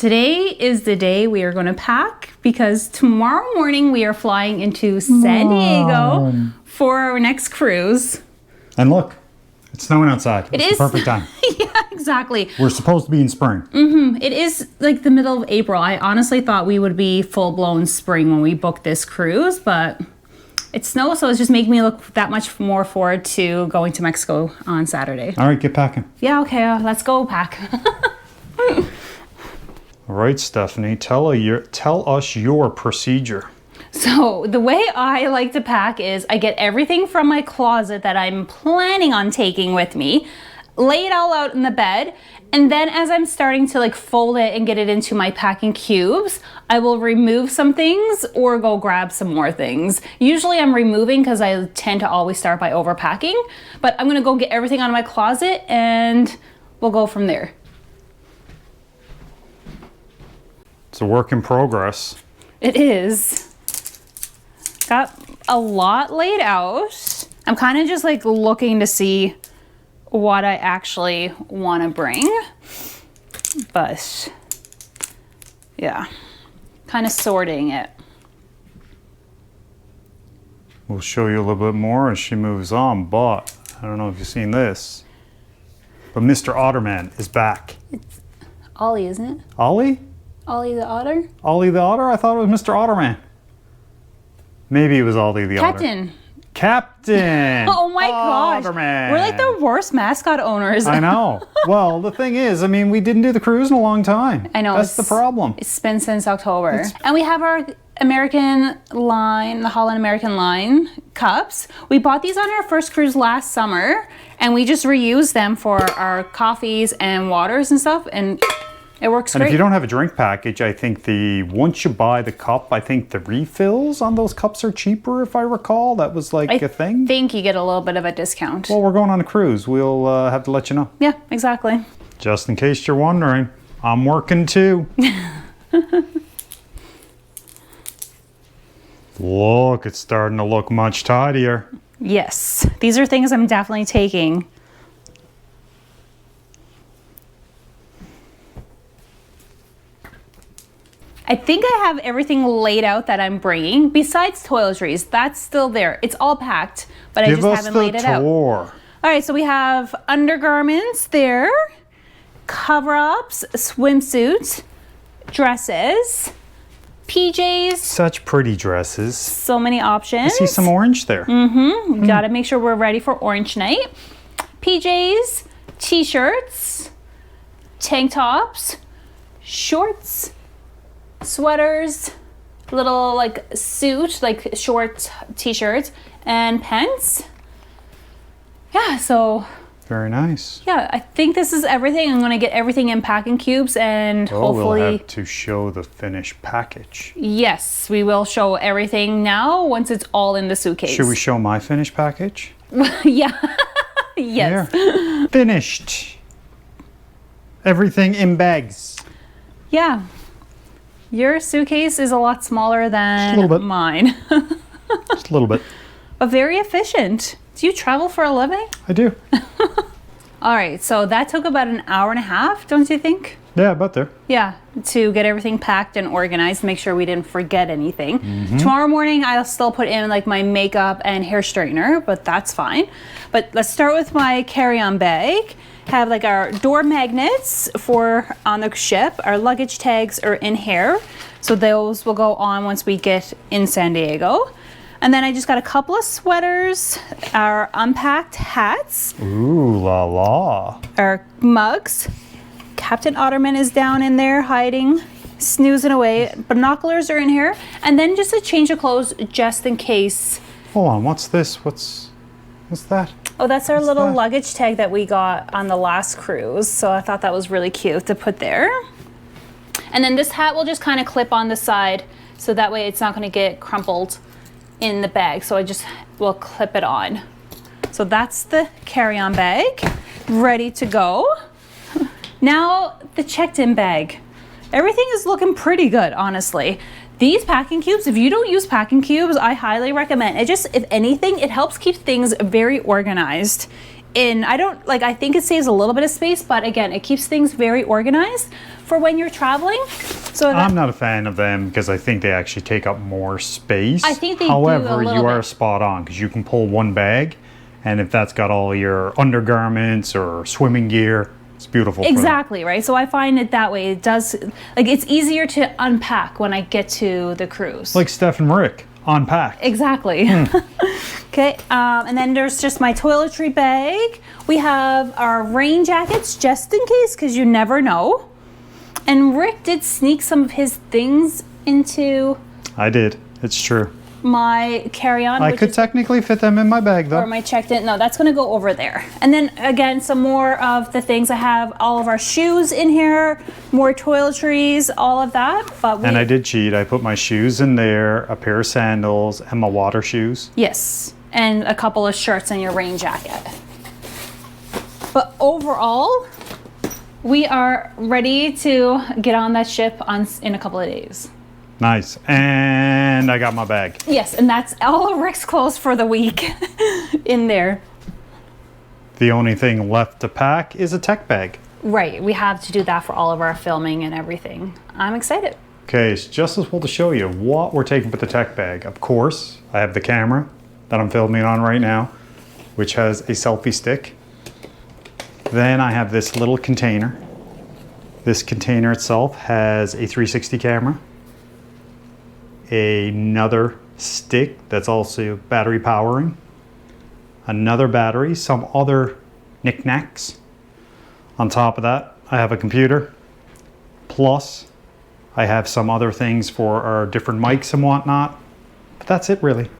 today is the day we are going to pack because tomorrow morning we are flying into San Diego for our next cruise. And look, it's snowing outside. It's the perfect time. Yeah, exactly. We're supposed to be in spring. It is like the middle of April. I honestly thought we would be full-blown spring when we booked this cruise, but it's snow, so it's just making me look that much more forward to going to Mexico on Saturday. All right, get packing. Yeah, okay, let's go pack. All right, Stephanie, tell us your procedure. So the way I like to pack is I get everything from my closet that I'm planning on taking with me, lay it all out in the bed, and then as I'm starting to like fold it and get it into my packing cubes, I will remove some things or go grab some more things. Usually I'm removing because I tend to always start by overpacking, but I'm gonna go get everything out of my closet and we'll go from there. It's a work in progress. It is. Got a lot laid out. I'm kind of just like looking to see what I actually want to bring. But yeah, kind of sorting it. We'll show you a little bit more as she moves on, but I don't know if you've seen this, but Mr. Otterman is back. It's Ollie, isn't it? Ollie? Ollie the Otter? Ollie the Otter? I thought it was Mr. Otterman. Maybe it was Ollie the Captain. Otter. Captain! Oh my gosh. Otterman. We're like the worst mascot owners. I know. Well, the thing is, I mean, we didn't do the cruise in a long time. I know. That's the problem. It's been since October. And we have our American line, the Holland American line cups. We bought these on our first cruise last summer and we just reused them for our coffees and waters and stuff, and it works great. And if you don't have a drink package, I think once you buy the cup, I think the refills on those cups are cheaper, if I recall. That was like a thing. I think you get a little bit of a discount. Well, we're going on a cruise. We'll have to let you know. Yeah, exactly. Just in case you're wondering, I'm working too. Look, it's starting to look much tidier. Yes, these are things I'm definitely taking. I think I have everything laid out that I'm bringing, besides toiletries. That's still there. It's all packed, but I just haven't laid it out. All right, so we have undergarments there, cover-ups, swimsuits, dresses, PJs. Such pretty dresses. So many options. I see some orange there. Gotta make sure we're ready for orange night. PJs, t-shirts, tank tops, shorts, sweaters, little like suit, like short t-shirts, and pants. Yeah, so very nice. Yeah, I think this is everything. I'm gonna get everything in packing cubes and hopefully we'll have to show the finished package. Yes, we will show everything now once it's all in the suitcase. Should we show my finished package? Yeah. Yes. Here. Finished. Everything in bags. Yeah. Your suitcase is a lot smaller than mine. Just a little bit. But very efficient. Do you travel for a living? I do. All right, so that took about an hour and a half, don't you think? Yeah, about there. Yeah, to get everything packed and organized, make sure we didn't forget anything. Tomorrow morning, I'll still put in like my makeup and hair straightener, but that's fine. But let's start with my carry-on bag. Have like our door magnets for on the ship. Our luggage tags are in here, so those will go on once we get in San Diego. And then I just got a couple of sweaters, our Unpacked hats. Ooh la la. Our mugs. Captain Otterman is down in there hiding, snoozing away. Binoculars are in here. And then just a change of clothes just in case. Hold on, what's this? What's that? Oh, that's our little luggage tag that we got on the last cruise. So I thought that was really cute to put there. And then this hat will just kind of clip on the side, so that way it's not going to get crumpled in the bag. So I just will clip it on. So that's the carry-on bag, ready to go. Now the checked-in bag. Everything is looking pretty good, honestly. These packing cubes, if you don't use packing cubes, I highly recommend it. Just, if anything, it helps keep things very organized in. I think it saves a little bit of space, but again, it keeps things very organized for when you're traveling. So I'm not a fan of them because I think they actually take up more space. I think they However, do a little you are bit. spot on because you can pull one bag, and if that's got all your undergarments or swimming gear, it's beautiful. Exactly, right? So I find it that way. It does, like, it's easier to unpack when I get to the cruise. Like Steph and Rick, Unpacked. Exactly. Okay, and then there's just my toiletry bag. We have our rain jackets just in case, because you never know. And Rick did sneak some of his things into I did. It's true. my carry-on. I could technically fit them in my bag though. Or my checked in. No, that's going to go over there. And then again, some more of the things. I have all of our shoes in here, more toiletries, all of that. But And I did cheat. I put my shoes in there, a pair of sandals, and my water shoes. Yes, and a couple of shirts and your rain jacket. But overall, we are ready to get on that ship in a couple of days. Nice. And I got my bag. Yes, and that's all of Rick's clothes for the week in there. The only thing left to pack is a tech bag. Right, we have to do that for all of our filming and everything. I'm excited. Okay, it's just as well to show you what we're taking with the tech bag. Of course, I have the camera that I'm filming on right now, which has a selfie stick. Then I have this little container. This container itself has a 360 camera. Another stick that's also battery powering. Another battery, some other knickknacks. On top of that, I have a computer. Plus, I have some other things for our different mics and whatnot. But that's it really.